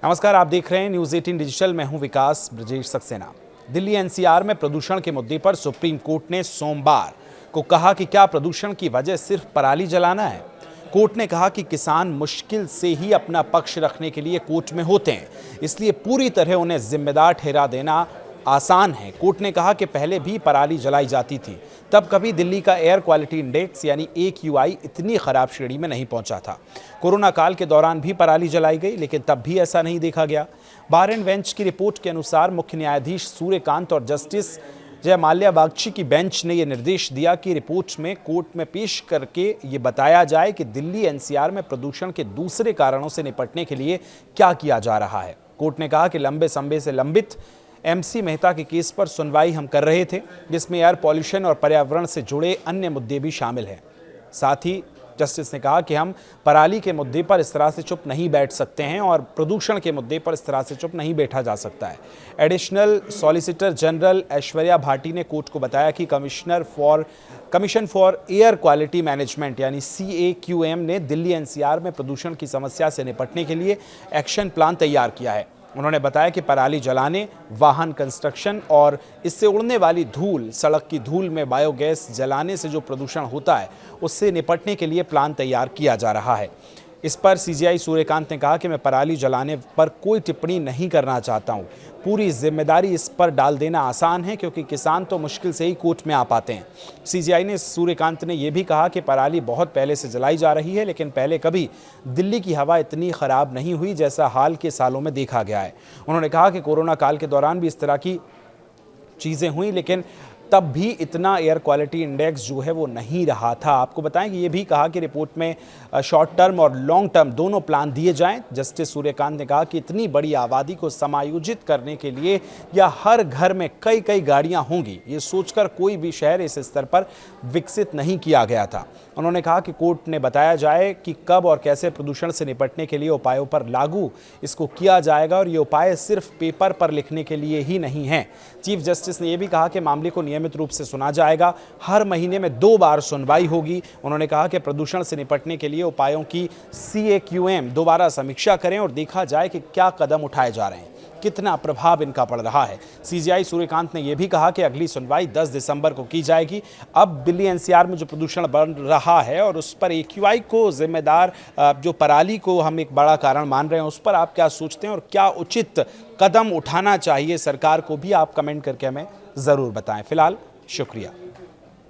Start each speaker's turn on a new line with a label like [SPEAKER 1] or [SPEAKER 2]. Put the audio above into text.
[SPEAKER 1] नमस्कार, आप देख रहे हैं न्यूज़ 18 डिजिटल। मैं हूं विकास ब्रजेश सक्सेना। दिल्ली एनसीआर में प्रदूषण के मुद्दे पर सुप्रीम कोर्ट ने सोमवार को कहा कि क्या प्रदूषण की वजह सिर्फ पराली जलाना है। कोर्ट ने कहा कि किसान मुश्किल से ही अपना पक्ष रखने के लिए कोर्ट में होते हैं, इसलिए पूरी तरह उन्हें जिम्मेदार ठहरा देना आसान है। कोर्ट ने कहा कि पहले भी पराली जलाई जाती थी, तब कभी दिल्ली का एयर क्वालिटी इंडेक्स यानी AQI इतनी खराब श्रेणी में नहीं पहुंचा था। कोरोना काल के दौरान भी पराली जलाई गई, लेकिन तब भी ऐसा नहीं देखा गया। बार एंड बेंच की रिपोर्ट के अनुसार मुख्य न्यायाधीश सूर्यकांत और जस्टिस जयमाल्या बागची की बेंच ने यह निर्देश दिया कि रिपोर्ट में कोर्ट में पेश करके ये बताया जाए कि दिल्ली एनसीआर में प्रदूषण के दूसरे कारणों से निपटने के लिए क्या किया जा रहा है। कोर्ट ने कहा कि लंबे समय से लंबित MC मेहता के केस पर सुनवाई हम कर रहे थे, जिसमें एयर पॉल्यूशन और पर्यावरण से जुड़े अन्य मुद्दे भी शामिल हैं। साथ ही जस्टिस ने कहा कि हम पराली के मुद्दे पर इस तरह से चुप नहीं बैठ सकते हैं और प्रदूषण के मुद्दे पर इस तरह से चुप नहीं बैठा जा सकता है। Additional solicitor general Aishwarya Bhati ने कोर्ट को बताया कि commission for air quality management यानी CAQM ने दिल्ली NCR में प्रदूषण की समस्या से निपटने के लिए एक्शन प्लान तैयार किया है। उन्होंने बताया कि पराली जलाने, वाहन कंस्ट्रक्शन और इससे उड़ने वाली धूल, सड़क की धूल में बायोगैस जलाने से जो प्रदूषण होता है, उससे निपटने के लिए प्लान तैयार किया जा रहा है। इस पर CJI सूर्यकांत ने कहा कि मैं पराली जलाने पर कोई टिप्पणी नहीं करना चाहता हूं। पूरी जिम्मेदारी इस पर डाल देना आसान है, क्योंकि किसान तो मुश्किल से ही कोर्ट में आ पाते हैं। CJI ने सूर्यकांत ने यह भी कहा कि पराली बहुत पहले से जलाई जा रही है, लेकिन पहले कभी दिल्ली की हवा इतनी खराब नहीं हुई जैसा हाल के सालों में देखा गया है। उन्होंने कहा कि कोरोना काल के दौरान भी इस तरह की चीज़ें हुई, लेकिन तब भी इतना एयर क्वालिटी इंडेक्स जो है वो नहीं रहा था। आपको बताएं कि ये भी कहा कि रिपोर्ट में शॉर्ट टर्म और लॉन्ग टर्म दोनों प्लान दिए जाएं। जस्टिस सूर्यकांत ने कहा कि इतनी बड़ी आबादी को समायोजित करने के लिए या हर घर में कई कई गाड़ियां होंगी, ये सोचकर कोई भी शहर इस स्तर पर विकसित नहीं किया गया था। उन्होंने कहा कि कोर्ट ने बताया जाए कि कब और कैसे प्रदूषण से निपटने के लिए उपायों पर लागू इसको किया जाएगा, और ये उपाय सिर्फ पेपर पर लिखने के लिए ही नहीं हैं। चीफ जस्टिस ने यह भी कहा कि मामले को नियमित रूप से सुना जाएगा, हर महीने में 2 बार सुनवाई होगी। उन्होंने कहा कि प्रदूषण से निपटने के लिए उपायों की CAQM दोबारा समीक्षा करें और देखा जाए कि क्या कदम उठाए जा रहे हैं, कितना प्रभाव इनका पड़ रहा है। CJI सूर्यकांत ने यह भी कहा कि अगली सुनवाई 10 दिसंबर को की जाएगी। अब दिल्ली NCR में जो प्रदूषण बढ़ रहा है और उस पर AQI को जिम्मेदार जो पराली को हम एक बड़ा कारण मान रहे हैं, उस पर आप क्या सोचते हैं और क्या उचित कदम उठाना चाहिए सरकार को भी, आप कमेंट करके हमें ज़रूर बताएं। फिलहाल शुक्रिया।